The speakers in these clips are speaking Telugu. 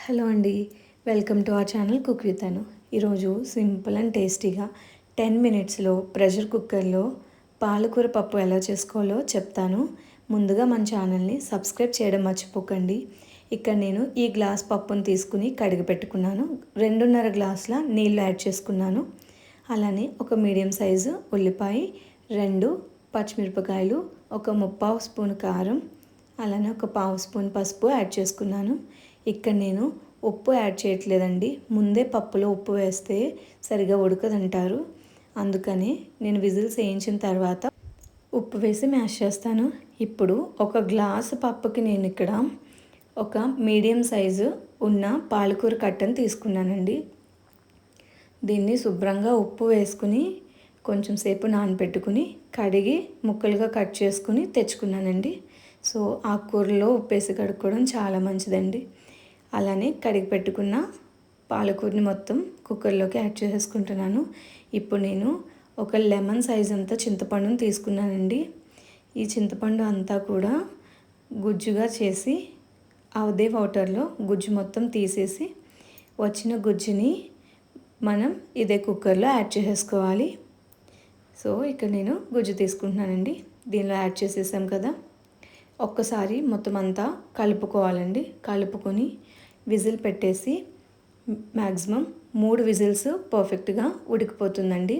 హలో అండి, welcome to our channel cook with Anu. ఈరోజు సింపుల్ అండ్ టేస్టీగా 10 మినిట్స్లో ప్రెషర్ కుక్కర్లో పాలకూర పప్పు ఎలా చేసుకోవాలో చెప్తాను. ముందుగా మన ఛానల్ని సబ్స్క్రైబ్ చేయడం మర్చిపోకండి. ఇక్కడ నేను ఈ గ్లాస్ పప్పును తీసుకుని కడిగి పెట్టుకున్నాను. 2.5 గ్లాసుల నీళ్ళు యాడ్ చేసుకున్నాను. అలానే ఒక మీడియం సైజు ఉల్లిపాయ, 2 పచ్చిమిరపకాయలు, ఒక 3/4 స్పూన్ కారం, అలానే ఒక 1/2 స్పూన్ పసుపు యాడ్ చేసుకున్నాను. ఇక్కడ నేను ఉప్పు యాడ్ చేయట్లేదండి. ముందే పప్పులో ఉప్పు వేస్తే సరిగా ఉడకదంటారు. అందుకని నేను విజిల్స్ వేయించిన తర్వాత ఉప్పు వేసి మ్యాష్ చేస్తాను. ఇప్పుడు ఒక గ్లాసు పప్పుకి నేను ఇక్కడ ఒక మీడియం సైజు ఉన్న పాలకూర కట్టను తీసుకున్నానండి. దీన్ని శుభ్రంగా ఉప్పు వేసుకుని కొంచెం సేపు నానబెట్టుకుని కడిగి ముక్కలుగా కట్ చేసుకుని తెచ్చుకున్నానండి. సో ఆకుకూరలో ఉప్పు వేసి కడుక్కోవడం చాలా మంచిదండి. అలానే కడిగి పెట్టుకున్న పాలకూరని మొత్తం కుక్కర్లోకి యాడ్ చేసేసుకుంటున్నాను. ఇప్పుడు నేను ఒక లెమన్ సైజ్ అంతా చింతపండుని తీసుకున్నానండి. ఈ చింతపండు అంతా కూడా గుజ్జుగా చేసి అదే వాటర్లో గుజ్జు మొత్తం తీసేసి వచ్చిన గుజ్జుని మనం ఇదే కుక్కర్లో యాడ్ చేసేసుకోవాలి. సో ఇక్కడ నేను గుజ్జు తీసుకుంటున్నానండి. దీనిలో యాడ్ చేసేసాం కదా, ఒక్కసారి మొత్తం అంతా కలుపుకోవాలండి. కలుపుకొని విజిల్ పెట్టేసి మ్యాక్సిమం 3 విజిల్స్ పర్ఫెక్ట్గా ఉడికిపోతుందండి.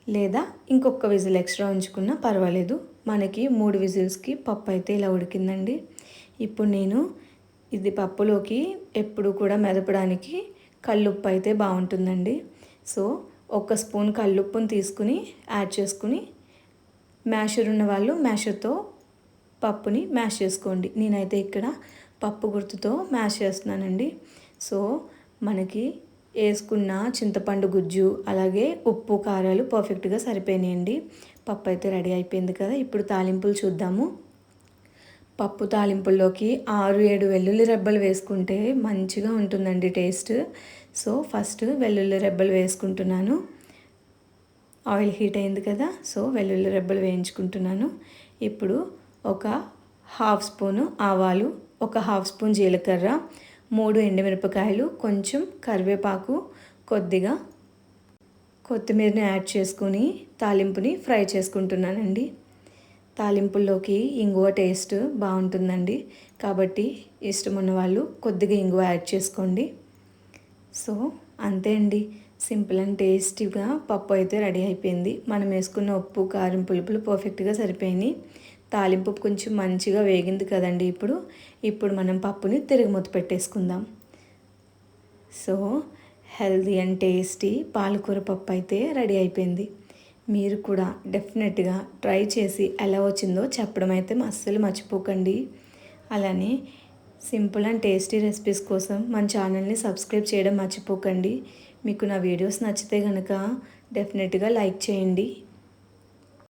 లేదా ఇంకొక విజిల్ ఎక్స్ట్రా ఉంచుకున్నా పర్వాలేదు. మనకి 3 విజిల్స్కి పప్పు అయితే ఇలా ఉడికిందండి. ఇప్పుడు నేను ఇది పప్పులోకి ఎప్పుడు కూడా మెదపడానికి కల్లుప్పు అయితే బాగుంటుందండి. సో 1 స్పూన్ కల్లుప్పుని తీసుకుని యాడ్ చేసుకుని మ్యాషర్ ఉన్న వాళ్ళు మ్యాషర్తో పప్పుని మ్యాష్ చేసుకోండి. నేనైతే ఇక్కడ పప్పు గుర్తుతో మ్యాష్ చేస్తున్నానండి. సో మనకి వేసుకున్న చింతపండు గుజ్జు అలాగే ఉప్పు కారాలు పర్ఫెక్ట్గా సరిపోయినాయండి. పప్పు అయితే రెడీ అయిపోయింది కదా. ఇప్పుడు తాలింపులు చూద్దాము. పప్పు తాలింపుల్లోకి 6-7 వెల్లుల్లి రెబ్బలు వేసుకుంటే మంచిగా ఉంటుందండి టేస్ట్. సో ఫస్ట్ వెల్లుల్లి రెబ్బలు వేసుకుంటున్నాను. ఆయిల్ హీట్ అయింది కదా, సో వెల్లుల్లి రెబ్బలు వేయించుకుంటున్నాను. ఇప్పుడు ఒక 1/2 స్పూను ఆవాలు, ఒక 1/2 స్పూన్ జీలకర్ర, 3 ఎండుమిరపకాయలు, కొంచెం కరివేపాకు, కొద్దిగా కొత్తిమీరని యాడ్ చేసుకుని తాలింపుని ఫ్రై చేసుకుంటున్నానండి. తాలింపుల్లోకి ఇంగువ టేస్ట్ బాగుంటుందండి. కాబట్టి ఇష్టం ఉన్న వాళ్ళు కొద్దిగా ఇంగువ యాడ్ చేసుకోండి. సో అంతే అండి, సింపుల్ అండ్ టేస్టీగా పప్పు అయితే రెడీ అయిపోయింది. మనం వేసుకున్న ఉప్పు కారం పులుపులు పర్ఫెక్ట్గా సరిపోయినాయి. తాలింపు కొంచెం మంచిగా వేగింది కదండి. ఇప్పుడు మనం పప్పుని తిరగమూత పెట్టేసుకుందాం. సో హెల్దీ అండ్ టేస్టీ పాలకూర పప్పు అయితే రెడీ అయిపోయింది. మీరు కూడా డెఫినెట్గా ట్రై చేసి ఎలా వచ్చిందో చెప్పడం అయితే అస్సలు మర్చిపోకండి. అలానే సింపుల్ అండ్ టేస్టీ రెసిపీస్ కోసం మన ఛానల్ని సబ్స్క్రైబ్ చేయడం మర్చిపోకండి. మీకు నా వీడియోస్ నచ్చితే కనుక డెఫినెట్గా లైక్ చేయండి.